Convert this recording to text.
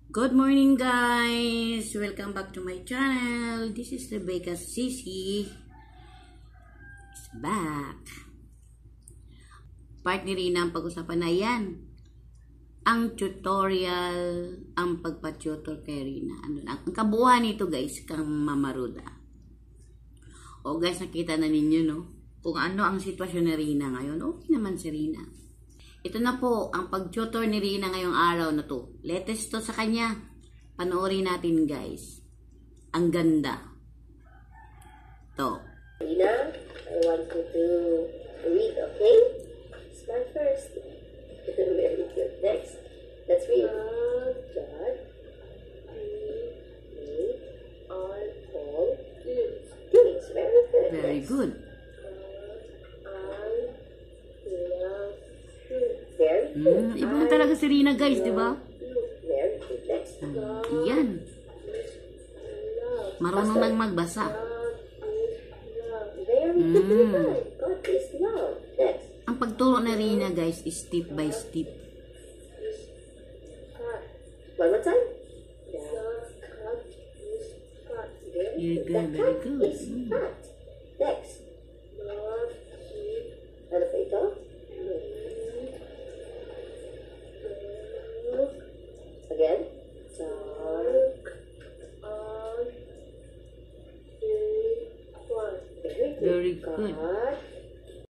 Good morning guys! Welcome back to my channel. This is Rebecca Sisi. Is back. Part ni Rina ang pag-usapan na yan. Ang tutorial, ang pagpa-tutor kay Rina. Ang kabuuan nito guys, kang mamaruda. O guys, nakita na ninyo no? Kung ano ang sitwasyon ni Rina ngayon. Okay naman si Rina. Ito na po, ang pag-tutor ni Rina ngayong araw na to. Latest to sa kanya. Panoorin natin guys. Ang ganda. To. Rina, I want you to read, okay? Smile first. Very good. Next. Let's read. God, are all things. Very good. Very good. Iba na talaga si Rina guys, di ba? Yan. Marunong nang magbasa. Ang pagturo na Rina guys is step by step. One more time. Very good, very good. Next. Ano pa ito? Again. Very good.